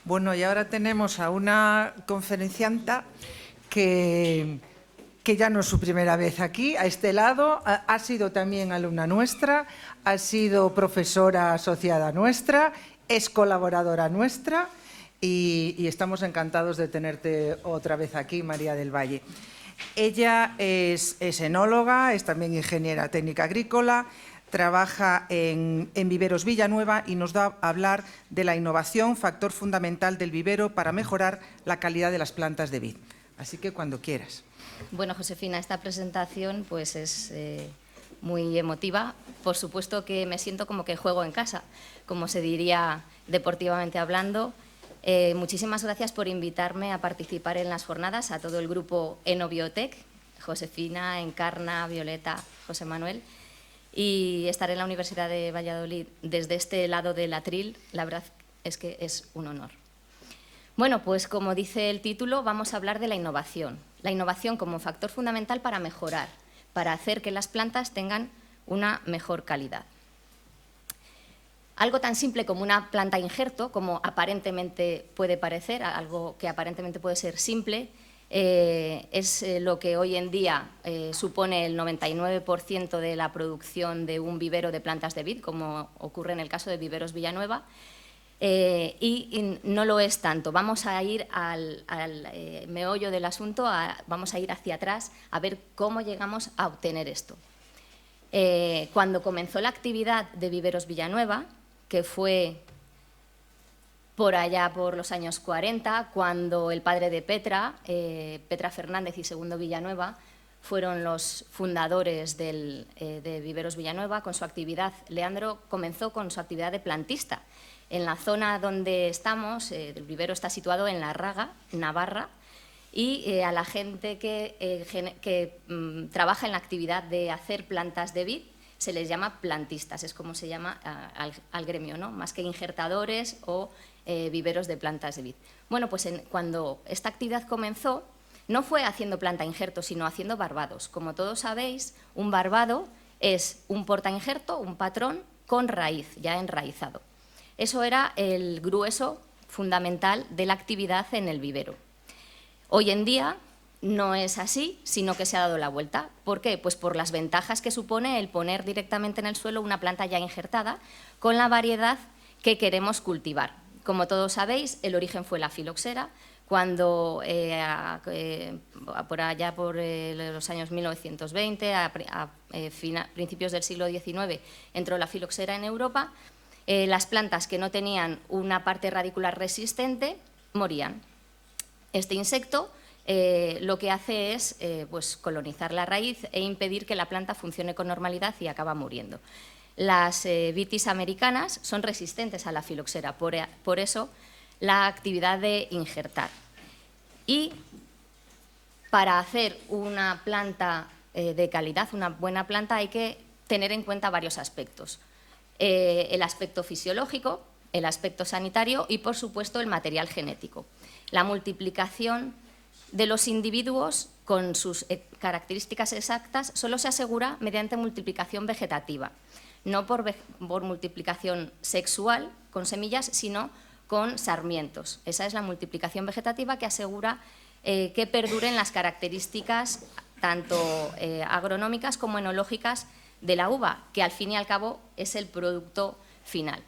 Bueno, y ahora tenemos a una conferencianta que ya no es su primera vez aquí, a este lado. Ha sido también alumna nuestra, ha sido profesora asociada nuestra, es colaboradora nuestra y estamos encantados de tenerte otra vez aquí, María del Valle. Ella es enóloga, es también ingeniera técnica agrícola, trabaja en Viveros Villanueva y nos da a hablar de la innovación, factor fundamental del vivero para mejorar la calidad de las plantas de vid. Así que cuando quieras. Bueno, Josefina, esta presentación pues es muy emotiva. Por supuesto que me siento como que juego en casa, como se diría deportivamente hablando. Muchísimas gracias por invitarme a participar en las jornadas, a todo el grupo Enobiotec, Josefina, Encarna, Violeta, José Manuel. Y estar en la Universidad de Valladolid desde este lado del atril, la verdad es que es un honor. Bueno, pues como dice el título, vamos a hablar de la innovación. La innovación como factor fundamental para mejorar, para hacer que las plantas tengan una mejor calidad. Algo tan simple como una planta injerto, como aparentemente puede parecer, algo que aparentemente puede ser simple, es lo que hoy en día supone el 99% de la producción de un vivero de plantas de vid, como ocurre en el caso de Viveros Villanueva, y no lo es tanto. Vamos a ir al meollo del asunto, vamos a ir hacia atrás a ver cómo llegamos a obtener esto. Cuando comenzó la actividad de Viveros Villanueva, que fue por allá por los años 40, cuando el padre de Petra, Petra Fernández y Segundo Villanueva, fueron los fundadores de Viveros Villanueva con su actividad. Leandro comenzó con su actividad de plantista. En la zona donde estamos, el vivero está situado en La Raga, Navarra, y a la gente que trabaja en la actividad de hacer plantas de vid se les llama plantistas, es como se llama al gremio, ¿no? Más que injertadores o viveros de plantas de vid. Bueno, pues cuando esta actividad comenzó, no fue haciendo planta injerto, sino haciendo barbados. Como todos sabéis, un barbado es un porta injerto, un patrón con raíz, ya enraizado. Eso era el grueso fundamental de la actividad en el vivero. Hoy en día no es así, sino que se ha dado la vuelta. ¿Por qué? Pues por las ventajas que supone el poner directamente en el suelo una planta ya injertada con la variedad que queremos cultivar. Como todos sabéis, el origen fue la filoxera. Cuando por allá por los años 1920, a principios del siglo XIX, entró la filoxera en Europa, las plantas que no tenían una parte radicular resistente morían. Este insecto lo que hace es pues colonizar la raíz e impedir que la planta funcione con normalidad y acaba muriendo. Las vitis americanas son resistentes a la filoxera, por eso la actividad de injertar. Y para hacer una planta de calidad, una buena planta, hay que tener en cuenta varios aspectos. El aspecto fisiológico, el aspecto sanitario y, por supuesto, el material genético. La multiplicación de los individuos con sus características exactas solo se asegura mediante multiplicación vegetativa, no por multiplicación sexual con semillas, sino con sarmientos. Esa es la multiplicación vegetativa que asegura que perduren las características tanto agronómicas como enológicas de la uva, que al fin y al cabo es el producto final.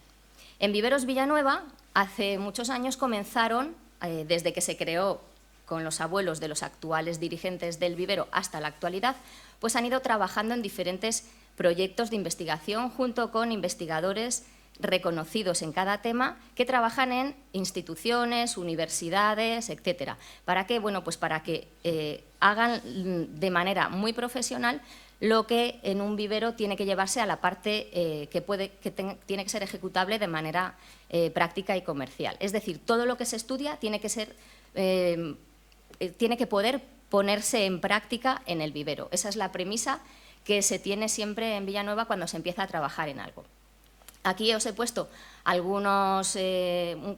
En Viveros Villanueva, hace muchos años comenzaron, desde que se creó con los abuelos de los actuales dirigentes del vivero hasta la actualidad, pues han ido trabajando en diferentes proyectos de investigación junto con investigadores reconocidos en cada tema que trabajan en instituciones, universidades, etcétera. ¿Para qué? Bueno, pues para que hagan de manera muy profesional lo que en un vivero tiene que llevarse a la parte tiene que ser ejecutable de manera práctica y comercial. Es decir, todo lo que se estudia tiene que poder ponerse en práctica en el vivero. Esa es la premisa que se tiene siempre en Villanueva cuando se empieza a trabajar en algo. Aquí os he puesto algunos,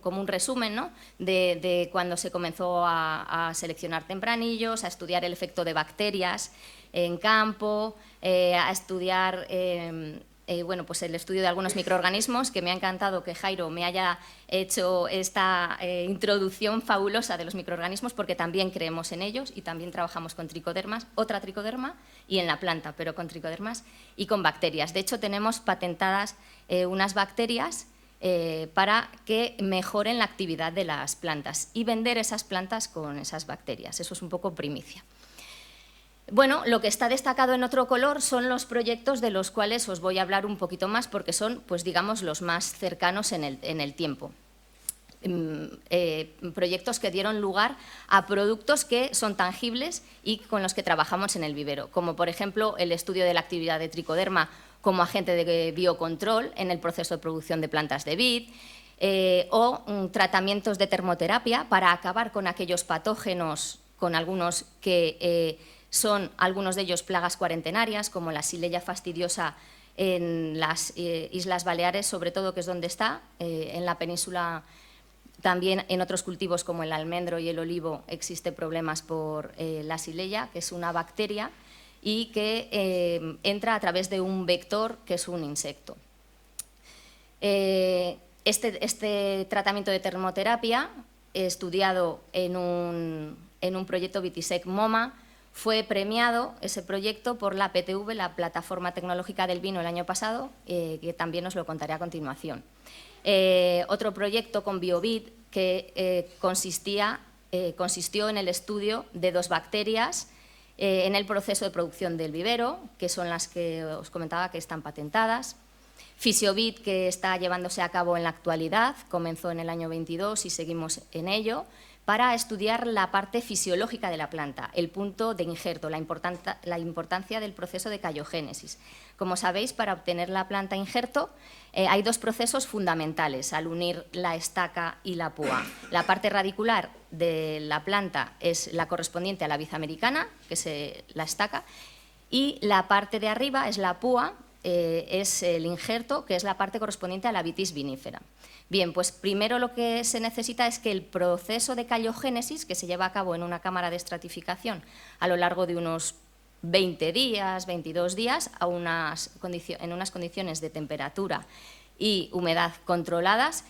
como un resumen, ¿no?, de cuando se comenzó a seleccionar tempranillos, a estudiar el efecto de bacterias en campo, a estudiar bueno, pues el estudio de algunos microorganismos, que me ha encantado que Jairo me haya hecho esta introducción fabulosa de los microorganismos, porque también creemos en ellos y también trabajamos con tricodermas, otra tricoderma y en la planta, pero con tricodermas y con bacterias. De hecho, tenemos patentadas unas bacterias para que mejoren la actividad de las plantas y vender esas plantas con esas bacterias. Eso es un poco primicia. Bueno, lo que está destacado en otro color son los proyectos de los cuales os voy a hablar un poquito más porque son, pues digamos, los más cercanos en el tiempo. Proyectos que dieron lugar a productos que son tangibles y con los que trabajamos en el vivero, como por ejemplo el estudio de la actividad de tricoderma como agente de biocontrol en el proceso de producción de plantas de vid, o tratamientos de termoterapia para acabar con aquellos patógenos, con algunos que son algunos de ellos plagas cuarentenarias, como la Xylella fastidiosa en las Islas Baleares, sobre todo, que es donde está, en la península. También en otros cultivos como el almendro y el olivo existe problemas por la Xylella, que es una bacteria y que entra a través de un vector que es un insecto. Este tratamiento de termoterapia, estudiado en un proyecto Vitisec MoMA, fue premiado ese proyecto por la PTV, la Plataforma Tecnológica del Vino, el año pasado, que también os lo contaré a continuación. Otro proyecto con BioVit que consistió en el estudio de 2 bacterias en el proceso de producción del vivero, que son las que os comentaba que están patentadas. Fisiovit, que está llevándose a cabo en la actualidad, comenzó en el año 22 y seguimos en ello, para estudiar la parte fisiológica de la planta, el punto de injerto, la importancia del proceso de callogénesis. Como sabéis, para obtener la planta injerto hay 2 procesos fundamentales al unir la estaca y la púa. La parte radicular de la planta es la correspondiente a la vid americana, que es la estaca, y la parte de arriba es la púa, es el injerto, que es la parte correspondiente a la vitis vinífera. Bien, pues primero lo que se necesita es que el proceso de callogénesis, que se lleva a cabo en una cámara de estratificación a lo largo de unos 20 días, 22 días, en unas condiciones de temperatura y humedad controladas,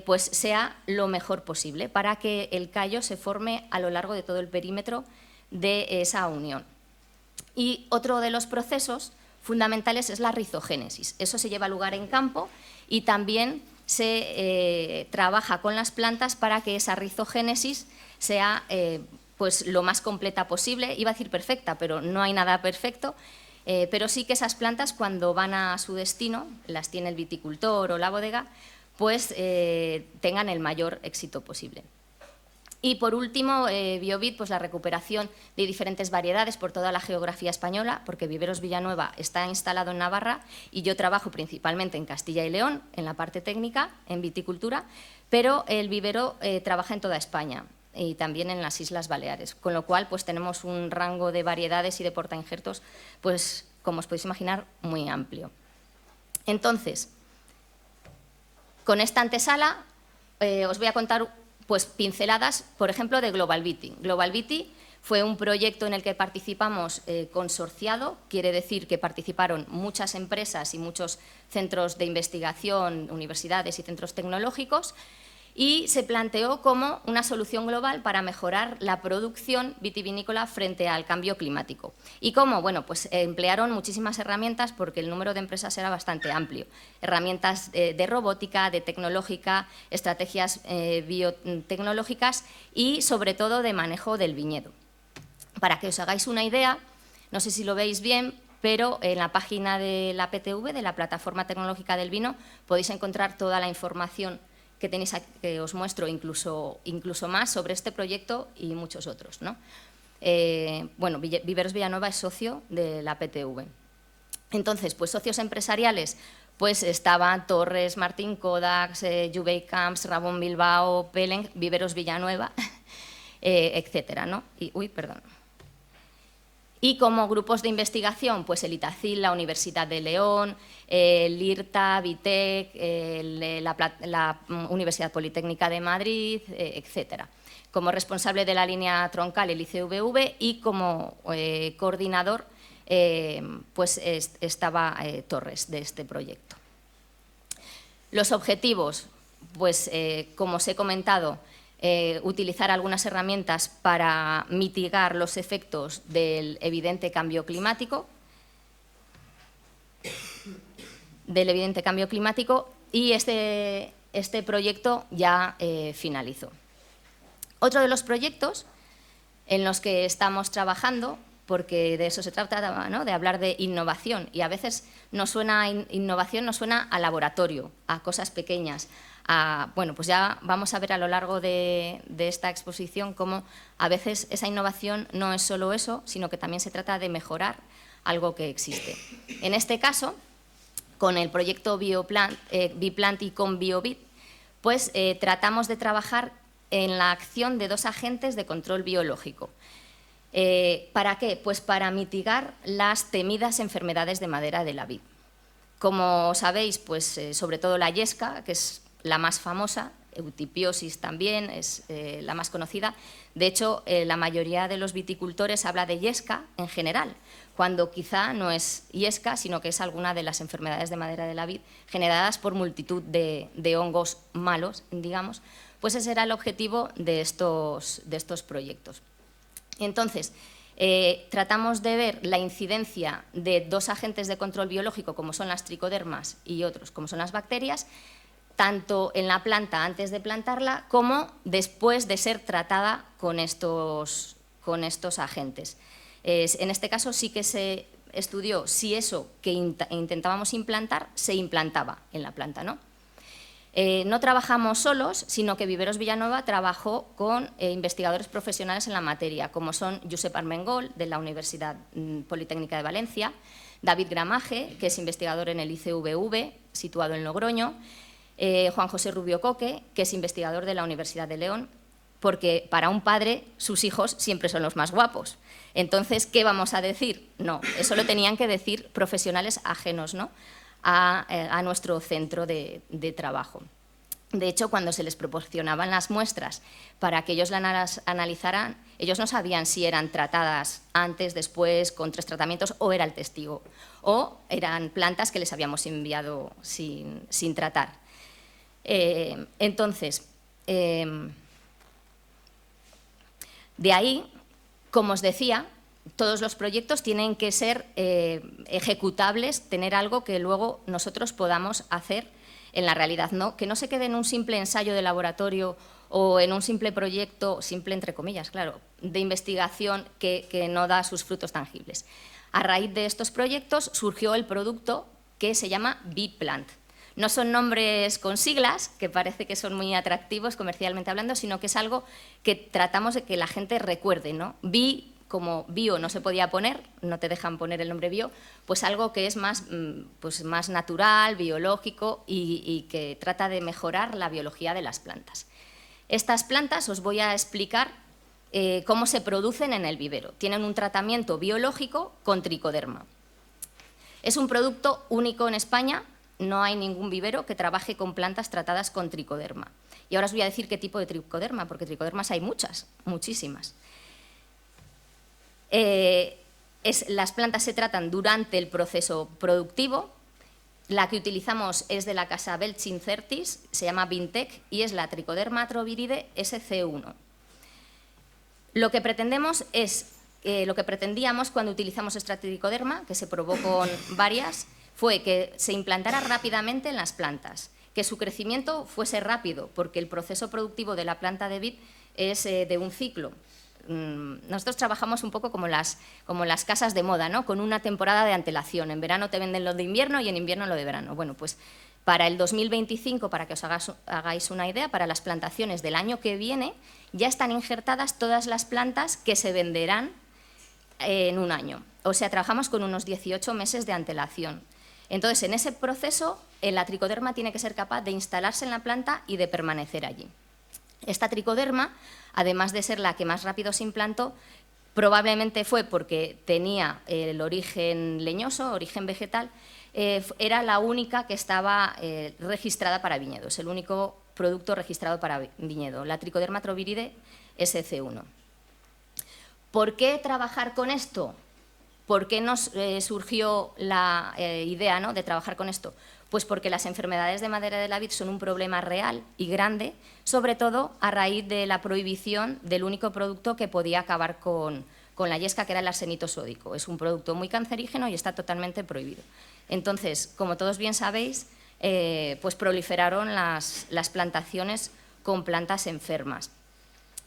pues sea lo mejor posible para que el callo se forme a lo largo de todo el perímetro de esa unión. Y otro de los procesos fundamentales es la rizogénesis. Eso se lleva a lugar en campo y también se trabaja con las plantas para que esa rizogénesis sea pues lo más completa posible. Iba a decir perfecta, pero no hay nada perfecto, pero sí que esas plantas, cuando van a su destino, las tiene el viticultor o la bodega, pues tengan el mayor éxito posible. Y por último, BioVit, pues la recuperación de diferentes variedades por toda la geografía española, porque Viveros Villanueva está instalado en Navarra y yo trabajo principalmente en Castilla y León, en la parte técnica, en viticultura, pero el vivero trabaja en toda España y también en las Islas Baleares, con lo cual pues tenemos un rango de variedades y de portainjertos, pues como os podéis imaginar, muy amplio. Entonces, con esta antesala os voy a contar pues pinceladas, por ejemplo, de Global Viti. Global Viti fue un proyecto en el que participamos consorciado, quiere decir que participaron muchas empresas y muchos centros de investigación, universidades y centros tecnológicos, y se planteó como una solución global para mejorar la producción vitivinícola frente al cambio climático. ¿Y cómo? Bueno, pues emplearon muchísimas herramientas porque el número de empresas era bastante amplio. Herramientas de robótica, de tecnológica, estrategias biotecnológicas y, sobre todo, de manejo del viñedo. Para que os hagáis una idea, no sé si lo veis bien, pero en la página de la PTV, de la Plataforma Tecnológica del Vino, podéis encontrar toda la información que tenéis aquí, que os muestro incluso más sobre este proyecto y muchos otros, ¿no? Bueno, Viveros Villanueva es socio de la PTV. Entonces, pues socios empresariales, pues estaban Torres, Martín Kodaks, Jubei Camps, Rabón Bilbao, Peleng, Viveros Villanueva, etcétera, ¿no? Y como grupos de investigación, pues el ITACIL, la Universidad de León, el IRTA, Vitec, la Universidad Politécnica de Madrid, etcétera. Como responsable de la línea troncal, el ICVV, y como coordinador pues estaba Torres de este proyecto. Los objetivos, pues como os he comentado, utilizar algunas herramientas para mitigar los efectos del evidente cambio climático, y este proyecto ya finalizó. Otro de los proyectos en los que estamos trabajando, porque de eso se trata, ¿no?, de hablar de innovación, y a veces innovación nos suena a laboratorio, a cosas pequeñas. Bueno, pues ya vamos a ver a lo largo de esta exposición cómo a veces esa innovación no es solo eso, sino que también se trata de mejorar algo que existe. En este caso, con el proyecto Biplant y con BioBit, pues tratamos de trabajar en la acción de dos agentes de control biológico. ¿Para qué? Pues para mitigar las temidas enfermedades de madera de la vid. Como sabéis, pues sobre todo la yesca, que es la más famosa, eutipiosis también es la más conocida. De hecho, la mayoría de los viticultores habla de yesca en general, cuando quizá no es yesca, sino que es alguna de las enfermedades de madera de la vid generadas por multitud de hongos malos, digamos. Pues ese era el objetivo de estos proyectos. Entonces, tratamos de ver la incidencia de dos agentes de control biológico, como son las tricodermas, y otros, como son las bacterias, tanto en la planta antes de plantarla como después de ser tratada con estos agentes. En este caso sí que se estudió si eso que intentábamos implantar se implantaba en la planta, ¿no? No trabajamos solos, sino que Viveros Villanueva trabajó con investigadores profesionales en la materia, como son Josep Armengol, de la Universidad Politécnica de Valencia, David Gramaje, que es investigador en el ICVV, situado en Logroño, Juan José Rubio Coque, que es investigador de la Universidad de León, porque para un padre sus hijos siempre son los más guapos. Entonces, ¿qué vamos a decir? No, eso lo tenían que decir profesionales ajenos, ¿no?, a nuestro centro de trabajo. De hecho, cuando se les proporcionaban las muestras para que ellos las analizaran, ellos no sabían si eran tratadas antes, después, con 3 tratamientos, o era el testigo, o eran plantas que les habíamos enviado sin tratar. Entonces, de ahí, como os decía, todos los proyectos tienen que ser ejecutables, tener algo que luego nosotros podamos hacer en la realidad, ¿no? Que no se quede en un simple ensayo de laboratorio o en un simple proyecto, simple entre comillas, claro, de investigación que no da sus frutos tangibles. A raíz de estos proyectos surgió el producto que se llama Biplant. No son nombres con siglas, que parece que son muy atractivos comercialmente hablando, sino que es algo que tratamos de que la gente recuerde, ¿no? Como bio no se podía poner, no te dejan poner el nombre bio, pues algo que es más natural, biológico y que trata de mejorar la biología de las plantas. Estas plantas os voy a explicar cómo se producen en el vivero. Tienen un tratamiento biológico con tricoderma. Es un producto único en España, no hay ningún vivero que trabaje con plantas tratadas con tricoderma. Y ahora os voy a decir qué tipo de tricoderma, porque tricodermas hay muchas, muchísimas. Las plantas se tratan durante el proceso productivo. La que utilizamos es de la casa Belchincertis, se llama Vintec y es la Tricoderma atroviridae SC1. Lo que pretendíamos cuando utilizamos esta tricoderma, que se probó con varias, fue que se implantara rápidamente en las plantas, que su crecimiento fuese rápido, porque el proceso productivo de la planta de vid es de un ciclo. Nosotros trabajamos un poco como las casas de moda, ¿no?, con una temporada de antelación. En verano te venden lo de invierno y en invierno lo de verano. Bueno, pues para el 2025, para que os hagáis una idea, para las plantaciones del año que viene, ya están injertadas todas las plantas que se venderán en un año. O sea, trabajamos con unos 18 meses de antelación. Entonces, en ese proceso, la tricoderma tiene que ser capaz de instalarse en la planta y de permanecer allí. Esta tricoderma, además de ser la que más rápido se implantó, probablemente fue porque tenía el origen leñoso, origen vegetal, era la única que estaba registrada para viñedo, es el único producto registrado para viñedo, la Tricoderma atroviridae SC1. ¿Por qué trabajar con esto? ¿Por qué nos surgió la idea, ¿no?, de trabajar con esto? Pues porque las enfermedades de madera de la vid son un problema real y grande, sobre todo a raíz de la prohibición del único producto que podía acabar con la yesca, que era el arsenito sódico. Es un producto muy cancerígeno y está totalmente prohibido. Entonces, como todos bien sabéis, pues proliferaron las plantaciones con plantas enfermas.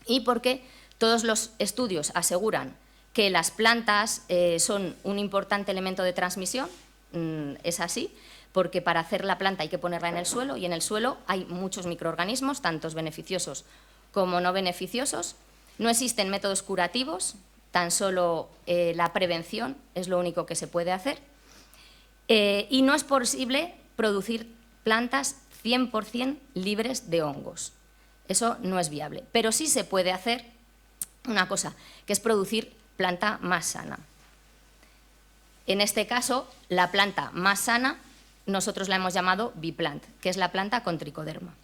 Y porque todos los estudios aseguran que las plantas son un importante elemento de transmisión, es así, porque para hacer la planta hay que ponerla en el suelo y en el suelo hay muchos microorganismos, tantos beneficiosos como no beneficiosos. No existen métodos curativos, tan solo la prevención es lo único que se puede hacer. Y no es posible producir plantas 100% libres de hongos. Eso no es viable. Pero sí se puede hacer una cosa, que es producir planta más sana. En este caso, la planta más sana nosotros la hemos llamado Biplant, que es la planta con tricoderma.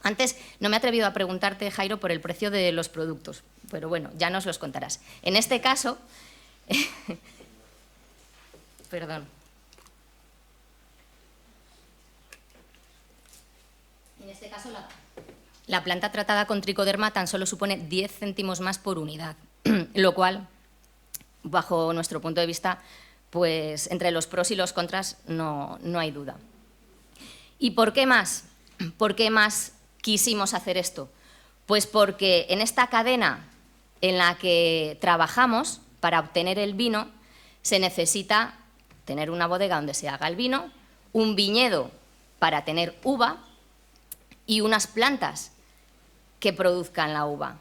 Antes no me he atrevido a preguntarte, Jairo, por el precio de los productos, pero bueno, ya nos los contarás. En este caso, perdón. En este caso, la planta tratada con tricoderma tan solo supone 10 céntimos más por unidad, lo cual, bajo nuestro punto de vista, pues entre los pros y los contras no hay duda. ¿Y por qué más? ¿Por qué más quisimos hacer esto? Pues porque en esta cadena en la que trabajamos, para obtener el vino, se necesita tener una bodega donde se haga el vino, un viñedo para tener uva y unas plantas que produzcan la uva.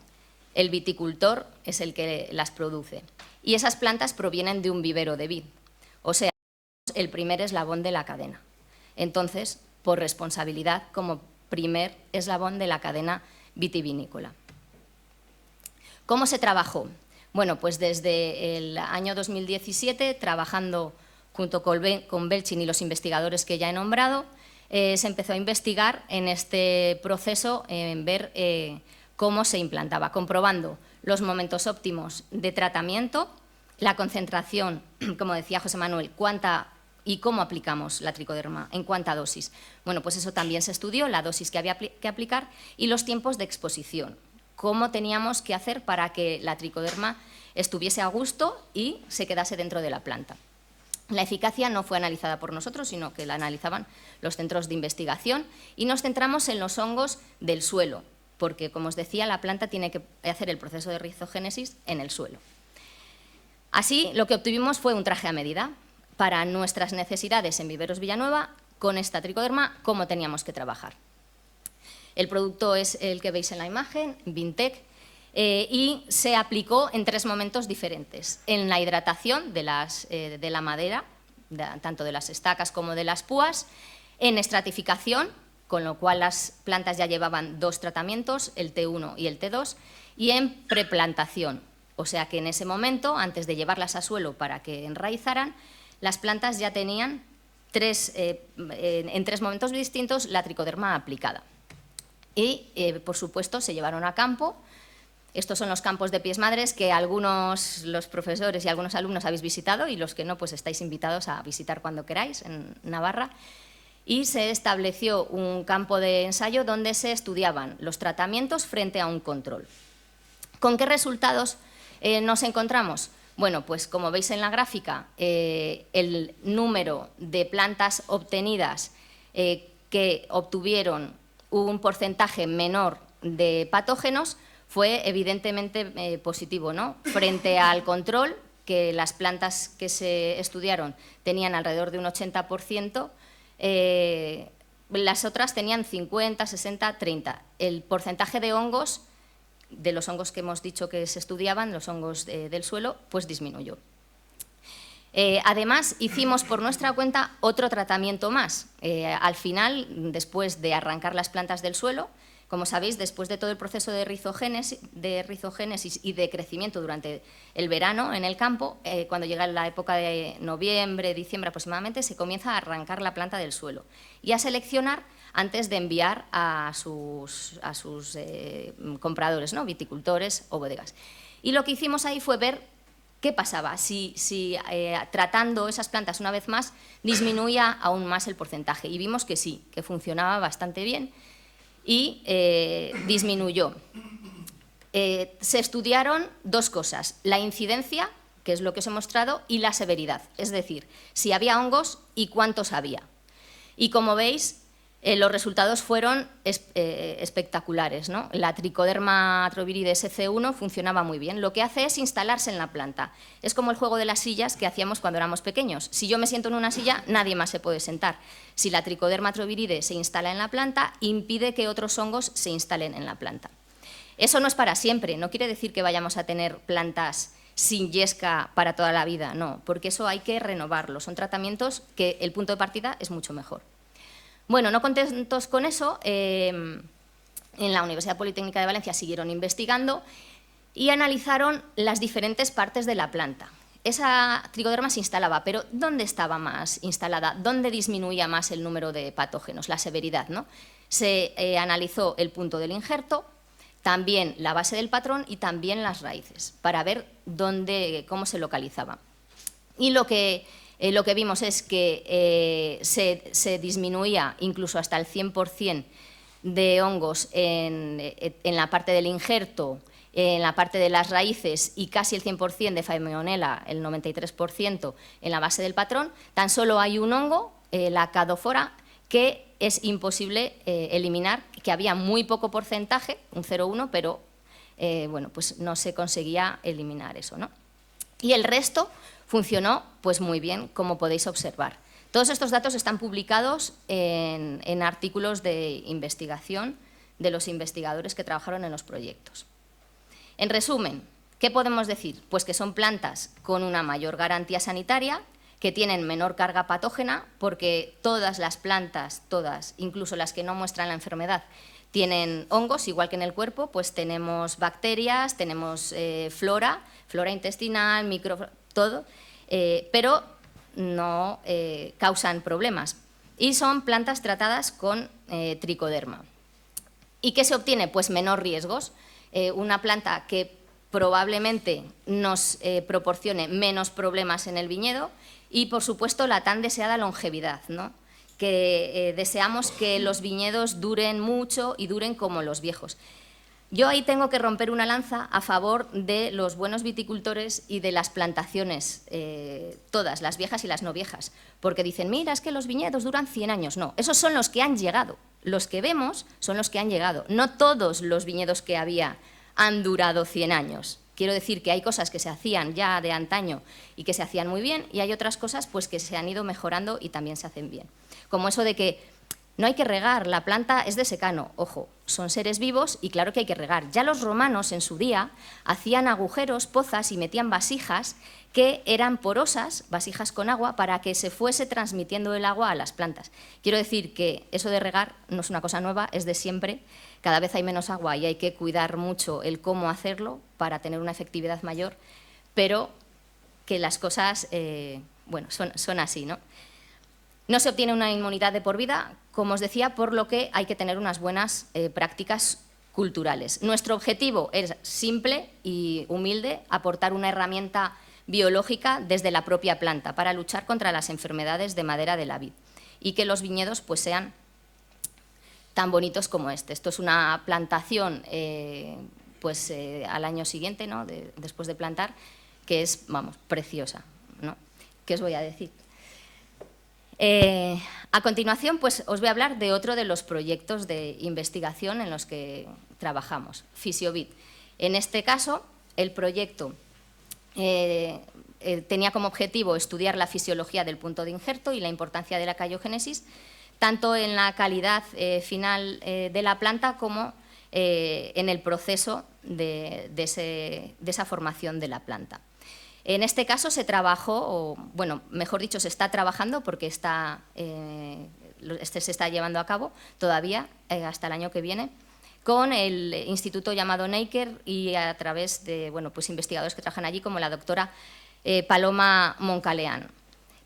El viticultor es el que las produce. Y esas plantas provienen de un vivero de vid. O sea, el primer eslabón de la cadena. Entonces, por responsabilidad, como primer eslabón de la cadena vitivinícola. ¿Cómo se trabajó? Bueno, pues desde el año 2017, trabajando junto con Belchin y los investigadores que ya he nombrado, se empezó a investigar en este proceso, en ver cómo se implantaba, comprobando los momentos óptimos de tratamiento, la concentración, como decía José Manuel, cuánta y cómo aplicamos la tricoderma, en cuánta dosis. Bueno, pues eso también se estudió, la dosis que había que aplicar y los tiempos de exposición, cómo teníamos que hacer para que la tricoderma estuviese a gusto y se quedase dentro de la planta. La eficacia no fue analizada por nosotros, sino que la analizaban los centros de investigación y nos centramos en los hongos del suelo, porque, como os decía, la planta tiene que hacer el proceso de rizogénesis en el suelo. Así, lo que obtuvimos fue un traje a medida para nuestras necesidades en Viveros Villanueva, con esta tricoderma, cómo teníamos que trabajar. El producto es el que veis en la imagen, Vintec, y se aplicó en 3 momentos diferentes. En la hidratación de la madera, tanto de las estacas como de las púas, en estratificación, con lo cual las plantas ya llevaban 2 tratamientos, el T1 y el T2, y en preplantación, o sea que en ese momento, antes de llevarlas a suelo para que enraizaran, las plantas ya tenían en 3 momentos distintos la tricoderma aplicada. Y, por supuesto, se llevaron a campo. Estos son los campos de pies madres que algunos, los profesores y algunos alumnos habéis visitado, y los que no, pues estáis invitados a visitar cuando queráis en Navarra. Y se estableció un campo de ensayo donde se estudiaban los tratamientos frente a un control. ¿Con qué resultados nos encontramos? Bueno, pues como veis en la gráfica, el número de plantas obtenidas que obtuvieron un porcentaje menor de patógenos fue evidentemente positivo, ¿no? Frente al control, que las plantas que se estudiaron tenían alrededor de un 80%, las otras tenían 50, 60, 30. El porcentaje de hongos, de los hongos que hemos dicho que se estudiaban, los hongos del suelo, pues disminuyó. Además, hicimos por nuestra cuenta otro tratamiento más. Al final, después de arrancar las plantas del suelo, como sabéis, después de todo el proceso de rizogénesis y de crecimiento durante el verano en el campo, cuando llega la época de noviembre, diciembre aproximadamente, se comienza a arrancar la planta del suelo y a seleccionar antes de enviar a sus compradores, ¿no? Viticultores o bodegas. Y lo que hicimos ahí fue ver ¿qué pasaba? Si tratando esas plantas una vez más disminuía aún más el porcentaje. Y vimos que sí, que funcionaba bastante bien y disminuyó. Se estudiaron dos cosas, la incidencia, que es lo que os he mostrado, y la severidad, es decir, si había hongos y cuántos había. Y como veis, los resultados fueron espectaculares, ¿no? La Trichoderma atrovirides EC1 funcionaba muy bien. Lo que hace es instalarse en la planta. Es como el juego de las sillas que hacíamos cuando éramos pequeños. Si yo me siento en una silla, nadie más se puede sentar. Si la Trichoderma atrovirides se instala en la planta, impide que otros hongos se instalen en la planta. Eso no es para siempre, no quiere decir que vayamos a tener plantas sin yesca para toda la vida, no, porque eso hay que renovarlo. Son tratamientos que el punto de partida es mucho mejor. Bueno, no contentos con eso, en la Universidad Politécnica de Valencia siguieron investigando y analizaron las diferentes partes de la planta. Esa tricoderma se instalaba, pero ¿dónde estaba más instalada? ¿Dónde disminuía más el número de patógenos, la severidad, ¿no? Se analizó el punto del injerto, también la base del patrón y también las raíces, para ver cómo se localizaba. Y lo que vimos es que se disminuía incluso hasta el 100% de hongos en la parte del injerto, en la parte de las raíces y casi el 100% de Phaemonella, el 93% en la base del patrón. Tan solo hay un hongo, la Cadophora, que es imposible eliminar, que había muy poco porcentaje, un 0,1, pero bueno, pues no se conseguía eliminar eso, ¿no? Y el resto funcionó pues muy bien, como podéis observar. Todos estos datos están publicados en artículos de investigación de los investigadores que trabajaron en los proyectos. En resumen, ¿qué podemos decir? Pues que son plantas con una mayor garantía sanitaria, que tienen menor carga patógena, porque todas las plantas, todas, incluso las que no muestran la enfermedad, tienen hongos, igual que en el cuerpo, pues tenemos bacterias, tenemos flora intestinal, todo, pero no causan problemas. Y son plantas tratadas con tricoderma. ¿Y qué se obtiene? Pues menor riesgos. Una planta que probablemente nos proporcione menos problemas en el viñedo y, por supuesto, la tan deseada longevidad, ¿no? Que deseamos que los viñedos duren mucho y duren como los viejos. Yo ahí tengo que romper una lanza a favor de los buenos viticultores y de las plantaciones, todas, las viejas y las no viejas, porque dicen, mira, es que los viñedos duran 100 años. No, esos son los que han llegado. Los que vemos son los que han llegado. No todos los viñedos que había han durado 100 años. Quiero decir que hay cosas que se hacían ya de antaño y que se hacían muy bien, y hay otras cosas pues, que se han ido mejorando y también se hacen bien. Como eso de que no hay que regar, la planta es de secano. Ojo, son seres vivos y claro que hay que regar. Ya los romanos en su día hacían agujeros, pozas y metían vasijas que eran porosas, vasijas con agua, para que se fuese transmitiendo el agua a las plantas. Quiero decir que eso de regar no es una cosa nueva, es de siempre. Cada vez hay menos agua y hay que cuidar mucho el cómo hacerlo para tener una efectividad mayor, pero que las cosas bueno, son así, ¿no? No se obtiene una inmunidad de por vida, como os decía, por lo que hay que tener unas buenas prácticas culturales. Nuestro objetivo es simple y humilde, aportar una herramienta biológica desde la propia planta para luchar contra las enfermedades de madera de la vid y que los viñedos pues, sean tan bonitos como este. Esto es una plantación al año siguiente, ¿no? Después de plantar, que es, vamos, preciosa, ¿no? ¿Qué os voy a decir? A continuación, pues, os voy a hablar de otro de los proyectos de investigación en los que trabajamos, Fisiovit. En este caso, el proyecto tenía como objetivo estudiar la fisiología del punto de injerto y la importancia de la cariogénesis, tanto en la calidad final de la planta como en el proceso de esa formación de la planta. En este caso se trabajó, o bueno, mejor dicho, se está trabajando porque se está llevando a cabo todavía hasta el año que viene con el instituto llamado Neiker y a través de pues investigadores que trabajan allí como la doctora Paloma Moncaleán.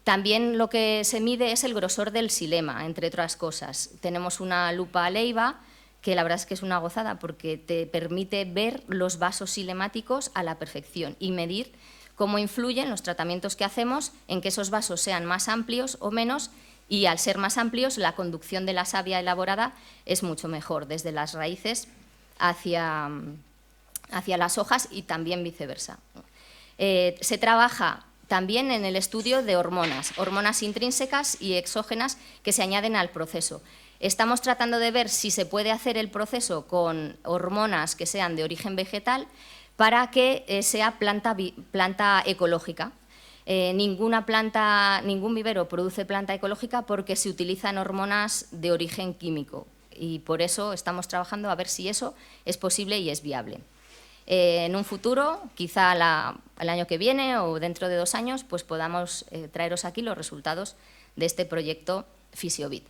También lo que se mide es el grosor del xilema, entre otras cosas. Tenemos una lupa Leiva, que la verdad es que es una gozada porque te permite ver los vasos xilemáticos a la perfección y medir cómo influyen los tratamientos que hacemos en que esos vasos sean más amplios o menos, y al ser más amplios la conducción de la savia elaborada es mucho mejor desde las raíces hacia las hojas y también viceversa. Se trabaja también en el estudio de hormonas intrínsecas y exógenas que se añaden al proceso. Estamos tratando de ver si se puede hacer el proceso con hormonas que sean de origen vegetal para que sea planta ecológica. Ningún vivero produce planta ecológica porque se utilizan hormonas de origen químico, y por eso estamos trabajando a ver si eso es posible y es viable. En un futuro, quizá el año que viene o dentro de 2 años, pues podamos traeros aquí los resultados de este proyecto Fisiobit.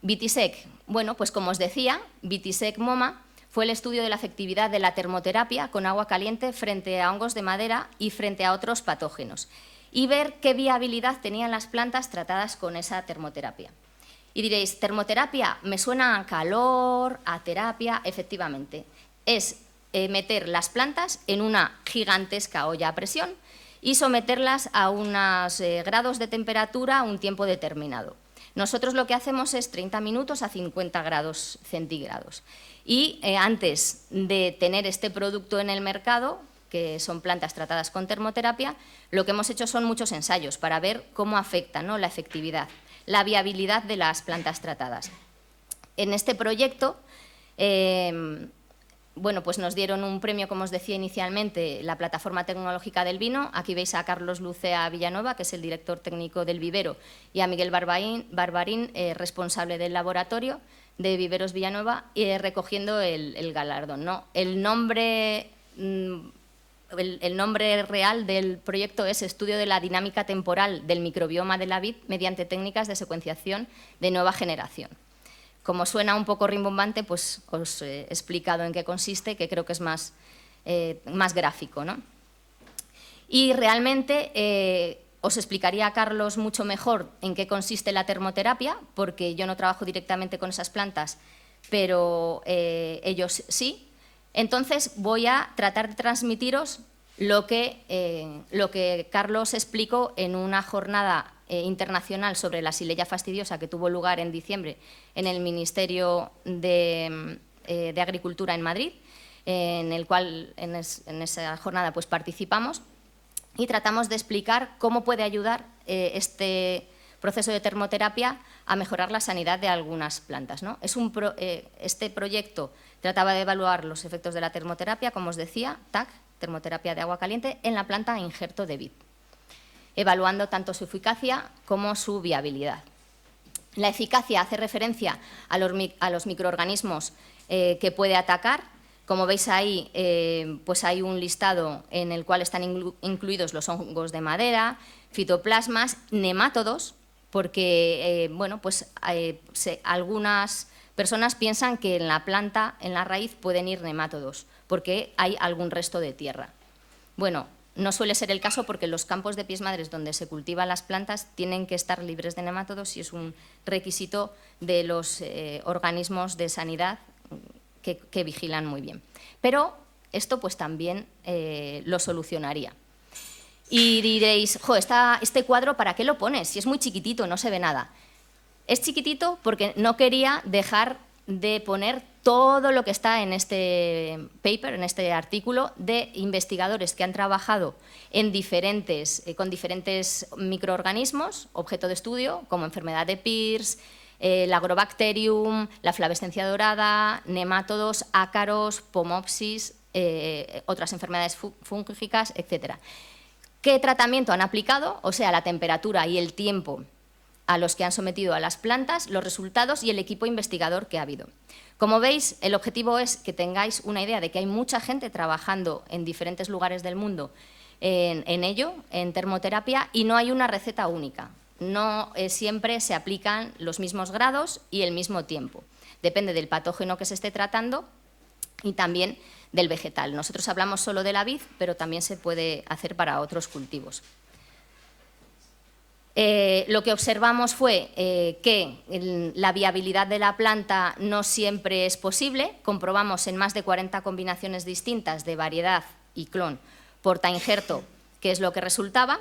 Vitisec. Bueno, pues como os decía, Vitisec MoMA fue el estudio de la efectividad de la termoterapia con agua caliente frente a hongos de madera y frente a otros patógenos, y ver qué viabilidad tenían las plantas tratadas con esa termoterapia. Y diréis, ¿termoterapia? Me suena a calor, a terapia. Efectivamente, es meter las plantas en una gigantesca olla a presión y someterlas a unos grados de temperatura a un tiempo determinado. Nosotros lo que hacemos es 30 minutos a 50 grados centígrados. Y antes de tener este producto en el mercado, que son plantas tratadas con termoterapia, lo que hemos hecho son muchos ensayos para ver cómo afecta, ¿no?, la efectividad, la viabilidad de las plantas tratadas. En este proyecto, bueno, pues nos dieron un premio, como os decía inicialmente, la Plataforma Tecnológica del Vino. Aquí veis a Carlos Lucea Villanueva, que es el director técnico del vivero, y a Miguel Barbarín, responsable del laboratorio de Viveros Villanueva, recogiendo el galardón, ¿no? El nombre real del proyecto es Estudio de la dinámica temporal del microbioma de la vid mediante técnicas de secuenciación de nueva generación. Como suena un poco rimbombante, pues os he explicado en qué consiste, que creo que es más gráfico, ¿no? Y realmente os explicaría a Carlos mucho mejor en qué consiste la termoterapia, porque yo no trabajo directamente con esas plantas, pero ellos sí. Entonces voy a tratar de transmitiros lo que Carlos explicó en una jornada internacional sobre la Xylella fastidiosa que tuvo lugar en diciembre en el Ministerio de Agricultura en Madrid, en el cual en esa jornada pues participamos y tratamos de explicar cómo puede ayudar este proceso de termoterapia a mejorar la sanidad de algunas plantas, ¿no? Este proyecto trataba de evaluar los efectos de la termoterapia, como os decía, TAC, termoterapia de agua caliente, en la planta injerto de vid, evaluando tanto su eficacia como su viabilidad. La eficacia hace referencia a los microorganismos que puede atacar. Como veis ahí, pues hay un listado en el cual están incluidos los hongos de madera, fitoplasmas, nemátodos, porque bueno, pues algunas personas piensan que en la planta, en la raíz, pueden ir nemátodos, porque hay algún resto de tierra. Bueno, no suele ser el caso porque los campos de pies madres donde se cultivan las plantas tienen que estar libres de nemátodos y es un requisito de los organismos de sanidad que vigilan muy bien. Pero esto pues también lo solucionaría. Y diréis, jo, este cuadro, ¿para qué lo pones? Si es muy chiquitito, no se ve nada. Es chiquitito porque no quería dejar de poner todo lo que está en este paper, en este artículo, de investigadores que han trabajado con diferentes microorganismos, objeto de estudio, como enfermedad de Pierce, el Agrobacterium, la flavescencia dorada, nemátodos, ácaros, pomopsis, otras enfermedades fúngicas, etc. ¿Qué tratamiento han aplicado? O sea, la temperatura y el tiempo a los que han sometido a las plantas, los resultados y el equipo investigador que ha habido. Como veis, el objetivo es que tengáis una idea de que hay mucha gente trabajando en diferentes lugares del mundo en ello, en termoterapia, y no hay una receta única. No siempre se aplican los mismos grados y el mismo tiempo. Depende del patógeno que se esté tratando y también del vegetal. Nosotros hablamos solo de la vid, pero también se puede hacer para otros cultivos. Lo que observamos fue que la viabilidad de la planta no siempre es posible. Comprobamos en más de 40 combinaciones distintas de variedad y clon porta-injerto qué es lo que resultaba.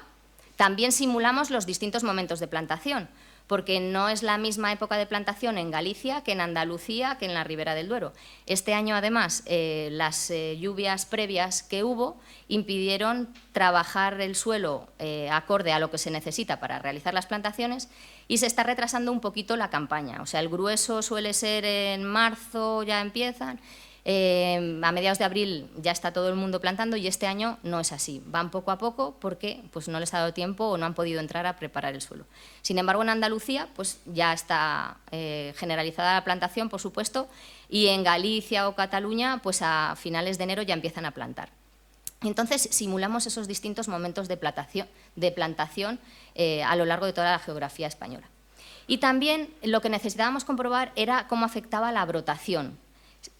También simulamos los distintos momentos de plantación, porque no es la misma época de plantación en Galicia que en Andalucía que en la Ribera del Duero. Este año, además, las lluvias previas que hubo impidieron trabajar el suelo acorde a lo que se necesita para realizar las plantaciones y se está retrasando un poquito la campaña. O sea, el grueso suele ser en marzo, ya empiezan. A mediados de abril ya está todo el mundo plantando y este año no es así. Van poco a poco porque pues, no les ha dado tiempo o no han podido entrar a preparar el suelo. Sin embargo, en Andalucía pues, ya está generalizada la plantación, por supuesto, y en Galicia o Cataluña pues, a finales de enero ya empiezan a plantar. Entonces, simulamos esos distintos momentos de plantación a lo largo de toda la geografía española. Y también lo que necesitábamos comprobar era cómo afectaba la brotación.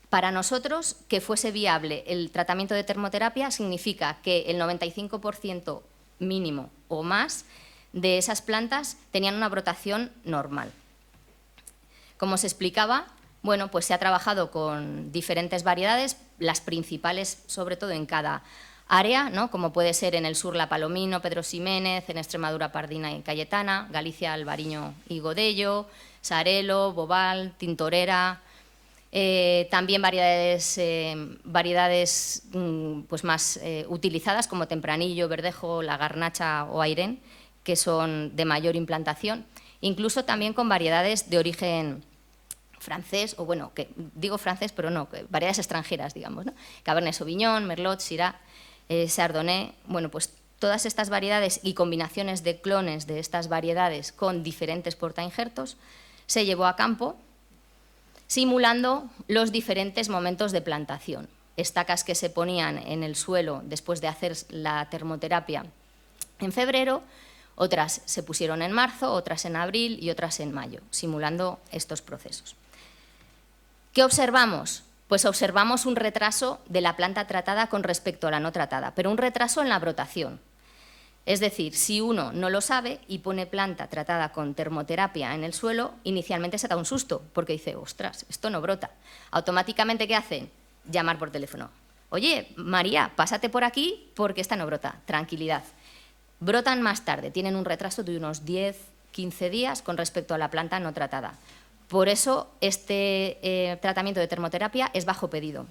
Para nosotros, que fuese viable el tratamiento de termoterapia significa que el 95% mínimo o más de esas plantas tenían una brotación normal. Como se explicaba, bueno, pues se ha trabajado con diferentes variedades, las principales sobre todo en cada área, ¿no? Como puede ser en el sur la Palomino, Pedro Ximénez, en Extremadura Pardina y Cayetana, Galicia Albariño y Godello, Sarelo, Bobal, Tintorera. También variedades pues más utilizadas como Tempranillo, Verdejo, la Garnacha o Airén, que son de mayor implantación, incluso también con variedades de origen francés, o bueno, que digo francés, pero no, variedades extranjeras, digamos, ¿no? Cabernet Sauvignon, Merlot, Syrah, Chardonnay, bueno, pues todas estas variedades y combinaciones de clones de estas variedades con diferentes portainjertos se llevó a campo simulando los diferentes momentos de plantación. Estacas que se ponían en el suelo después de hacer la termoterapia en febrero, otras se pusieron en marzo, otras en abril y otras en mayo, simulando estos procesos. ¿Qué observamos? Pues observamos un retraso de la planta tratada con respecto a la no tratada, pero un retraso en la brotación. Es decir, si uno no lo sabe y pone planta tratada con termoterapia en el suelo, inicialmente se da un susto, porque dice, ostras, esto no brota. Automáticamente, ¿qué hacen? Llamar por teléfono. Oye, María, pásate por aquí porque esta no brota. Tranquilidad. Brotan más tarde, tienen un retraso de unos 10, 15 días con respecto a la planta no tratada. Por eso, este tratamiento de termoterapia es bajo pedido.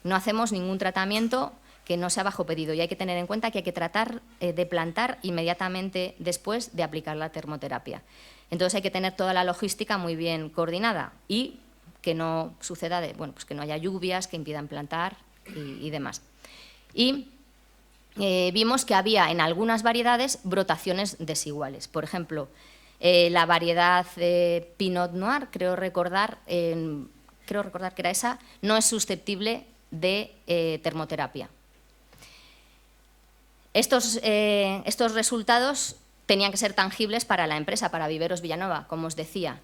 No hacemos ningún tratamiento que no sea bajo pedido y hay que tener en cuenta que hay que tratar de plantar inmediatamente después de aplicar la termoterapia. Entonces hay que tener toda la logística muy bien coordinada y que no suceda, pues que no haya lluvias que impidan plantar y demás. Y vimos que había en algunas variedades brotaciones desiguales. Por ejemplo, la variedad Pinot Noir, creo recordar que era esa, no es susceptible de termoterapia. Estos resultados tenían que ser tangibles para la empresa, para Viveros Villanueva, como os decía.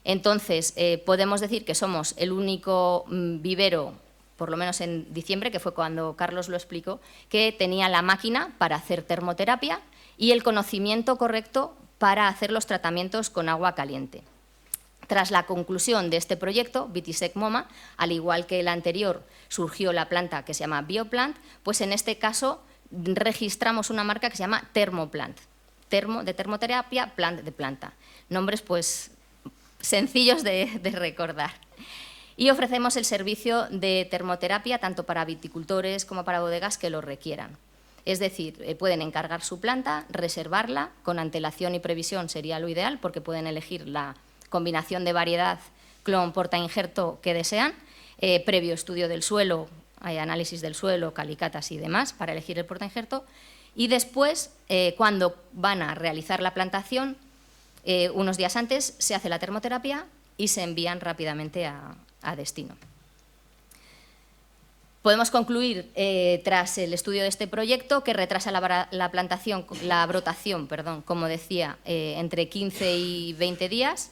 Entonces, podemos decir que somos el único vivero, por lo menos en diciembre, que fue cuando Carlos lo explicó, que tenía la máquina para hacer termoterapia y el conocimiento correcto para hacer los tratamientos con agua caliente. Tras la conclusión de este proyecto, Vitisec Moma, al igual que el anterior, surgió la planta que se llama Bioplant, pues en este caso registramos una marca que se llama Thermoplant, termo de termoterapia, plant de planta. Nombres pues sencillos de recordar. Y ofrecemos el servicio de termoterapia tanto para viticultores como para bodegas que lo requieran. Es decir, pueden encargar su planta, reservarla, con antelación y previsión sería lo ideal porque pueden elegir la combinación de variedad clon porta-injerto que desean, previo estudio del suelo, hay análisis del suelo, calicatas y demás para elegir el portainjerto y después, cuando van a realizar la plantación, unos días antes se hace la termoterapia y se envían rápidamente a destino. Podemos concluir, tras el estudio de este proyecto, que retrasa la brotación, como decía, entre 15 y 20 días.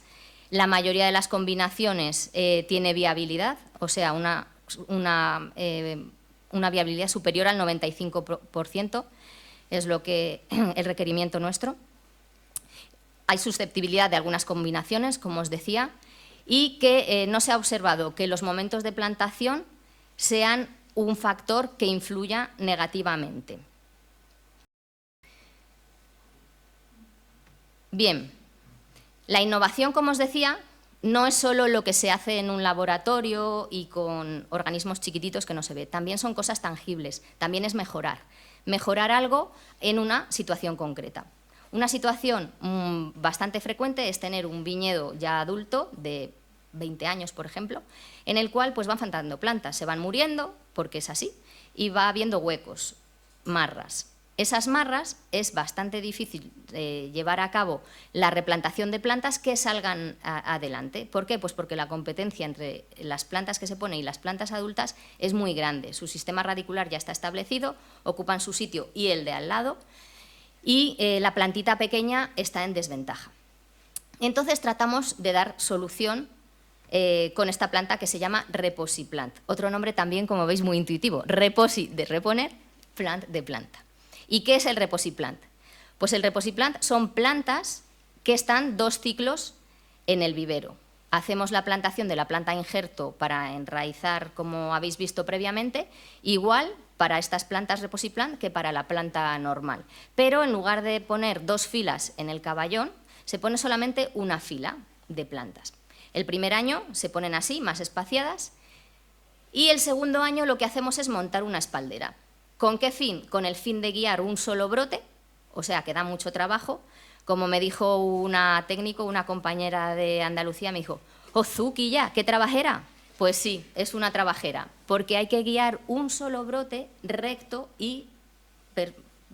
La mayoría de las combinaciones tiene viabilidad, o sea, una viabilidad superior al 95%, es lo que el requerimiento nuestro. hay susceptibilidad de algunas combinaciones, como os decía, y que no se ha observado que los momentos de plantación sean un factor que influya negativamente. Bien, la innovación, como os decía, no es solo lo que se hace en un laboratorio y con organismos chiquititos que no se ve, también son cosas tangibles, también es mejorar algo en una situación concreta. Una situación bastante frecuente es tener un viñedo ya adulto de 20 años, por ejemplo, en el cual pues van faltando plantas, se van muriendo, porque es así, y va habiendo huecos, marras. Esas marras es bastante difícil llevar a cabo la replantación de plantas que salgan adelante. ¿Por qué? Pues porque la competencia entre las plantas que se ponen y las plantas adultas es muy grande. Su sistema radicular ya está establecido, ocupan su sitio y el de al lado, y la plantita pequeña está en desventaja. Entonces tratamos de dar solución con esta planta que se llama Reposiplant. Otro nombre también, como veis, muy intuitivo. Reposi de reponer, plant de planta. ¿Y qué es el Reposiplant? Pues el Reposiplant son plantas que están 2 ciclos en el vivero. Hacemos la plantación de la planta injerto para enraizar, como habéis visto previamente, igual para estas plantas Reposiplant que para la planta normal. Pero en lugar de poner 2 filas en el caballón, se pone solamente una fila de plantas. El primer año se ponen así, más espaciadas, y el segundo año lo que hacemos es montar una espaldera. ¿Con qué fin? Con el fin de guiar un solo brote, o sea, que da mucho trabajo. Como me dijo una técnico, una compañera de Andalucía, me dijo, «Ozuki ya, ¿qué trabajera?» Pues sí, es una trabajera, porque hay que guiar un solo brote recto y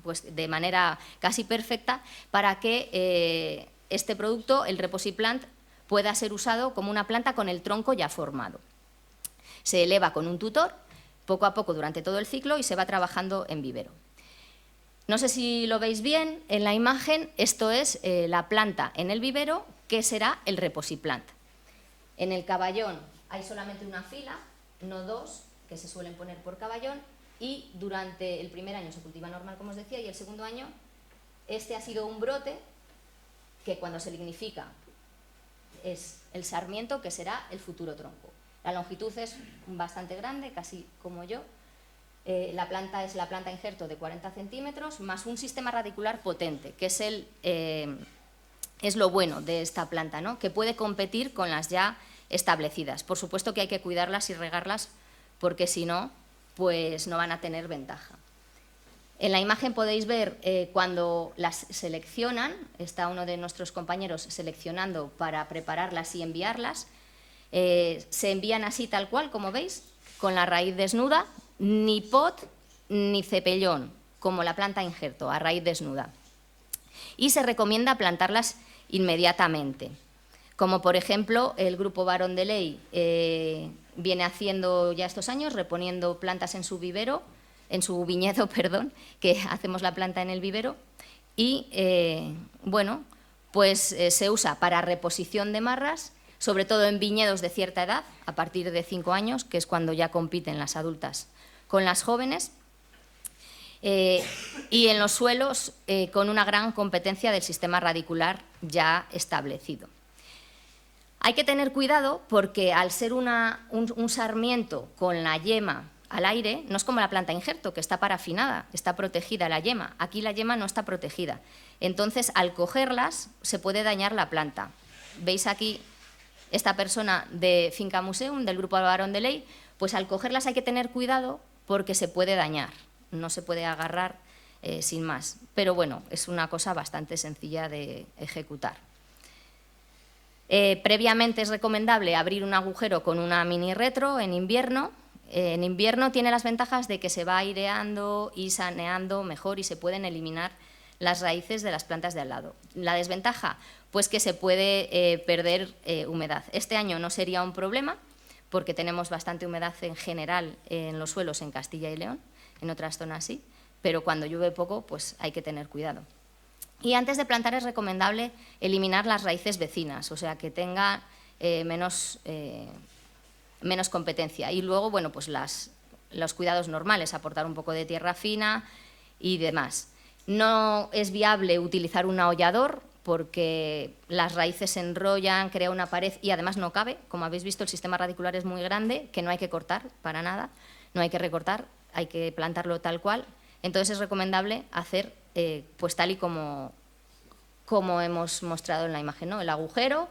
pues, de manera casi perfecta para que este producto, el Reposiplant, pueda ser usado como una planta con el tronco ya formado. Se eleva con un tutor, poco a poco durante todo el ciclo, y se va trabajando en vivero. No sé si lo veis bien en la imagen, esto es la planta en el vivero, que será el Reposiplant. En el caballón hay solamente una fila, no 2, que se suelen poner por caballón, y durante el primer año se cultiva normal, como os decía, y el segundo año este ha sido un brote que cuando se lignifica es el sarmiento, que será el futuro tronco. La longitud es bastante grande, casi como yo. La planta es la planta injerto de 40 centímetros, más un sistema radicular potente, que es lo bueno de esta planta, ¿no? Que puede competir con las ya establecidas. Por supuesto que hay que cuidarlas y regarlas, porque si no, pues no van a tener ventaja. En la imagen podéis ver cuando las seleccionan, está uno de nuestros compañeros seleccionando para prepararlas y enviarlas. Se envían así tal cual, como veis, con la raíz desnuda, ni pot ni cepellón, como la planta injerto, a raíz desnuda. Y se recomienda plantarlas inmediatamente, como por ejemplo el Grupo Barón de Ley viene haciendo ya estos años, reponiendo plantas en su vivero, en su viñedo, perdón, que hacemos la planta en el vivero, y bueno, pues se usa para reposición de marras, sobre todo en viñedos de cierta edad, a partir de 5 años, que es cuando ya compiten las adultas con las jóvenes, y en los suelos con una gran competencia del sistema radicular ya establecido. Hay que tener cuidado porque al ser un sarmiento con la yema al aire, no es como la planta injerto, que está parafinada, está protegida la yema. Aquí la yema no está protegida. Entonces, al cogerlas, se puede dañar la planta. ¿Veis aquí esta persona de Finca Museum, del Grupo Barón de Ley? Pues al cogerlas hay que tener cuidado porque se puede dañar, no se puede agarrar sin más. Pero bueno, es una cosa bastante sencilla de ejecutar. Previamente es recomendable abrir un agujero con una mini retro en invierno. En invierno tiene las ventajas de que se va aireando y saneando mejor y se pueden eliminar las raíces de las plantas de al lado. La desventaja, pues que se puede perder humedad. Este año no sería un problema porque tenemos bastante humedad en general en los suelos en Castilla y León, en otras zonas sí, pero cuando llueve poco pues hay que tener cuidado. Y antes de plantar es recomendable eliminar las raíces vecinas, o sea, que tenga menos competencia. Y luego, bueno, pues los cuidados normales, aportar un poco de tierra fina y demás. No es viable utilizar un ahollador porque las raíces se enrollan, crea una pared y además no cabe. Como habéis visto, el sistema radicular es muy grande, que no hay que cortar para nada, no hay que recortar, hay que plantarlo tal cual. Entonces es recomendable hacer pues tal y como hemos mostrado en la imagen, ¿no? El agujero,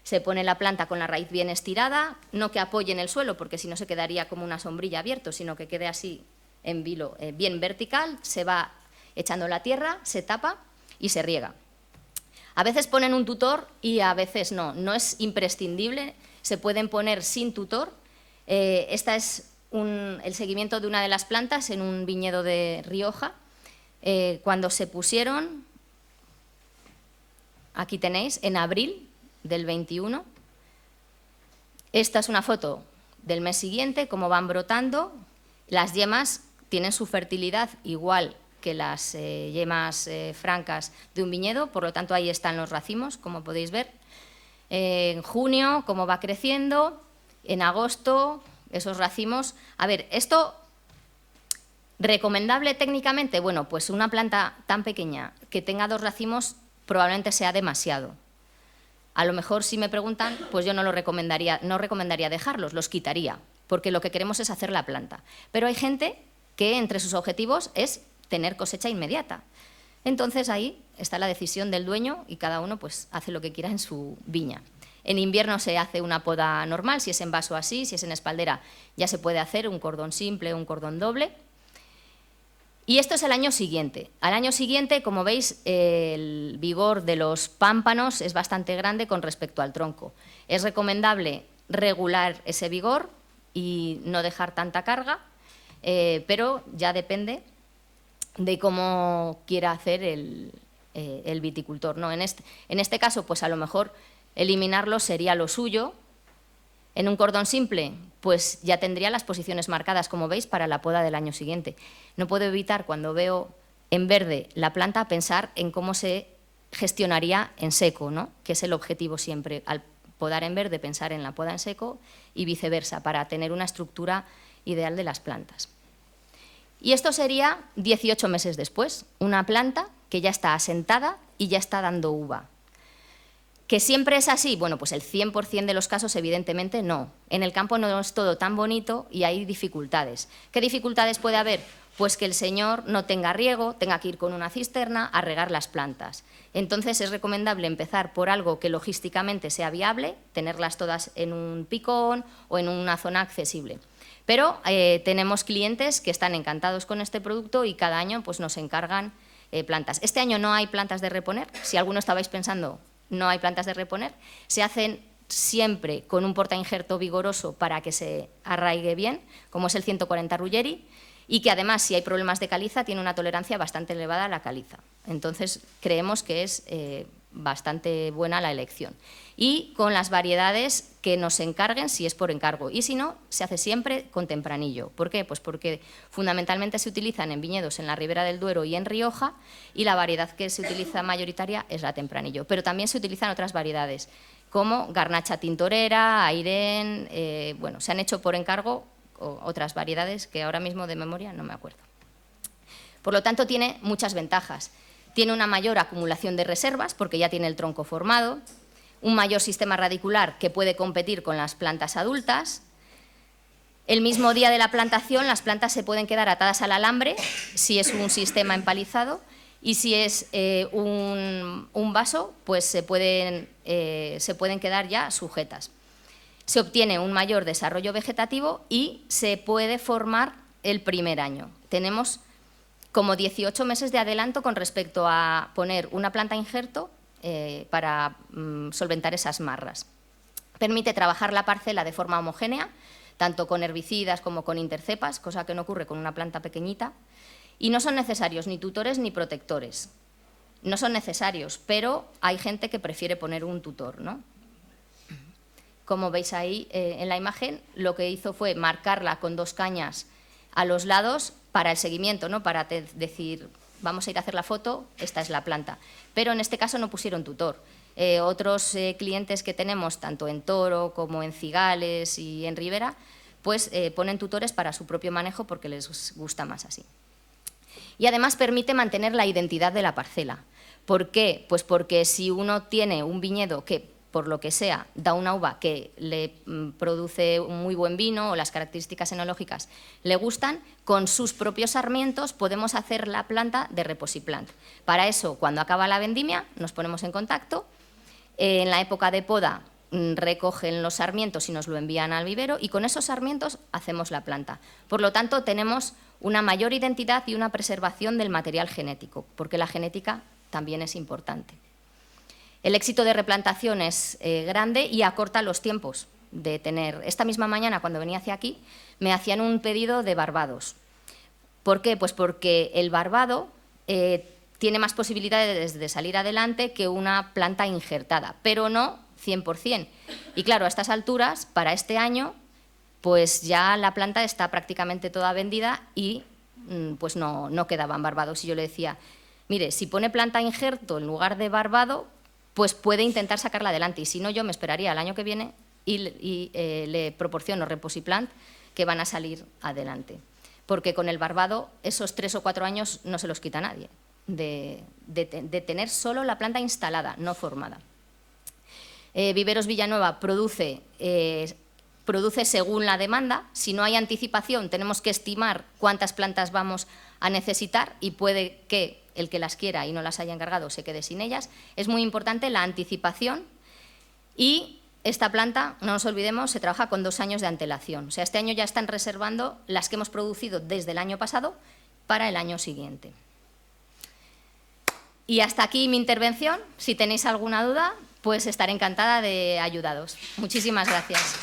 se pone la planta con la raíz bien estirada, no que apoye en el suelo, porque si no se quedaría como una sombrilla abierto, sino que quede así en vilo, bien vertical, se va echando la tierra, se tapa y se riega. A veces ponen un tutor y a veces no, no es imprescindible, se pueden poner sin tutor. Esta es el seguimiento de una de las plantas en un viñedo de Rioja. Cuando se pusieron, aquí tenéis, en abril del 21. Esta es una foto del mes siguiente, cómo van brotando. Las yemas tienen su fertilidad igual que las yemas francas de un viñedo, por lo tanto ahí están los racimos, como podéis ver. En junio, cómo va creciendo, en agosto, esos racimos. A ver, esto, ¿recomendable técnicamente? Bueno, pues una planta tan pequeña que tenga 2 racimos probablemente sea demasiado. A lo mejor, si me preguntan, pues yo no recomendaría dejarlos, los quitaría, porque lo que queremos es hacer la planta. Pero hay gente que entre sus objetivos es tener cosecha inmediata. Entonces ahí está la decisión del dueño y cada uno pues hace lo que quiera en su viña. En invierno se hace una poda normal, si es en vaso así, si es en espaldera ya se puede hacer un cordón simple, un cordón doble. Y esto es el año siguiente. Al año siguiente, como veis, el vigor de los pámpanos es bastante grande con respecto al tronco. Es recomendable regular ese vigor y no dejar tanta carga, pero ya depende de cómo quiera hacer el viticultor, ¿no? En este caso, pues a lo mejor eliminarlo sería lo suyo. En un cordón simple, pues ya tendría las posiciones marcadas, como veis, para la poda del año siguiente. No puedo evitar, cuando veo en verde la planta, pensar en cómo se gestionaría en seco, ¿no? Que es el objetivo siempre, al podar en verde, pensar en la poda en seco y viceversa, para tener una estructura ideal de las plantas. Y esto sería 18 meses después, una planta que ya está asentada y ya está dando uva. ¿Que siempre es así? Bueno, pues el 100% de los casos evidentemente no. En el campo no es todo tan bonito y hay dificultades. ¿Qué dificultades puede haber? Pues que el señor no tenga riego, tenga que ir con una cisterna a regar las plantas. Entonces es recomendable empezar por algo que logísticamente sea viable, tenerlas todas en un picón o en una zona accesible. Pero tenemos clientes que están encantados con este producto y cada año pues, nos encargan plantas. Este año no hay plantas de reponer, si alguno estabais pensando no hay plantas de reponer, se hacen siempre con un portainjerto vigoroso para que se arraigue bien, como es el 140 Ruggeri, y que además, si hay problemas de caliza, tiene una tolerancia bastante elevada a la caliza. Entonces, creemos que es bastante buena la elección. Y con las variedades que nos encarguen, si es por encargo, y si no, se hace siempre con tempranillo. ¿Por qué? Pues porque fundamentalmente se utilizan en viñedos en la Ribera del Duero y en Rioja, y la variedad que se utiliza mayoritaria es la tempranillo. Pero también se utilizan otras variedades, como garnacha tintorera, airén, bueno, se han hecho por encargo otras variedades que ahora mismo de memoria no me acuerdo. Por lo tanto, tiene muchas ventajas. Tiene una mayor acumulación de reservas, porque ya tiene el tronco formado, un mayor sistema radicular que puede competir con las plantas adultas. El mismo día de la plantación, las plantas se pueden quedar atadas al alambre, si es un sistema empalizado, y si es un vaso, pues se pueden quedar ya sujetas. Se obtiene un mayor desarrollo vegetativo y se puede formar el primer año. Tenemos como 18 meses de adelanto con respecto a poner una planta injerto para solventar esas marras. Permite trabajar la parcela de forma homogénea, tanto con herbicidas como con intercepas, cosa que no ocurre con una planta pequeñita, y no son necesarios ni tutores ni protectores. No son necesarios, pero hay gente que prefiere poner un tutor, ¿no? Como veis ahí en la imagen, lo que hizo fue marcarla con 2 cañas a los lados para el seguimiento, ¿no? Para decir, vamos a ir a hacer la foto, esta es la planta. Pero en este caso no pusieron tutor. Otros clientes que tenemos, tanto en Toro como en Cigales y en Ribera, pues ponen tutores para su propio manejo porque les gusta más así. Y además permite mantener la identidad de la parcela, ¿Por qué? Pues porque si uno tiene un viñedo que, por lo que sea, da una uva que le produce un muy buen vino o las características enológicas le gustan, con sus propios sarmientos podemos hacer la planta de reposiplant. Para eso, cuando acaba la vendimia, nos ponemos en contacto. En la época de poda recogen los sarmientos y nos lo envían al vivero y con esos sarmientos hacemos la planta. Por lo tanto, tenemos una mayor identidad y una preservación del material genético, porque la genética también es importante. El éxito de replantación es grande y acorta los tiempos de tener. Esta misma mañana, cuando venía hacia aquí, me hacían un pedido de barbados. ¿Por qué? Pues porque el barbado tiene más posibilidades de salir adelante que una planta injertada, pero no 100%. Y claro, a estas alturas, para este año, pues ya la planta está prácticamente toda vendida y pues no quedaban barbados. Y yo le decía, mire, si pone planta injerto en lugar de barbado, pues puede intentar sacarla adelante. Y si no, yo me esperaría el año que viene y le proporciono reposiplant que van a salir adelante. Porque con el barbado esos 3 o 4 años no se los quita nadie, de tener solo la planta instalada, no formada. Viveros Villanueva produce según la demanda. Si no hay anticipación, tenemos que estimar cuántas plantas vamos a necesitar y puede que el que las quiera y no las haya encargado se quede sin ellas. Es muy importante la anticipación y esta planta, no nos olvidemos, se trabaja con 2 años de antelación. O sea, este año ya están reservando las que hemos producido desde el año pasado para el año siguiente. Y hasta aquí mi intervención. Si tenéis alguna duda, pues estaré encantada de ayudaros. Muchísimas gracias.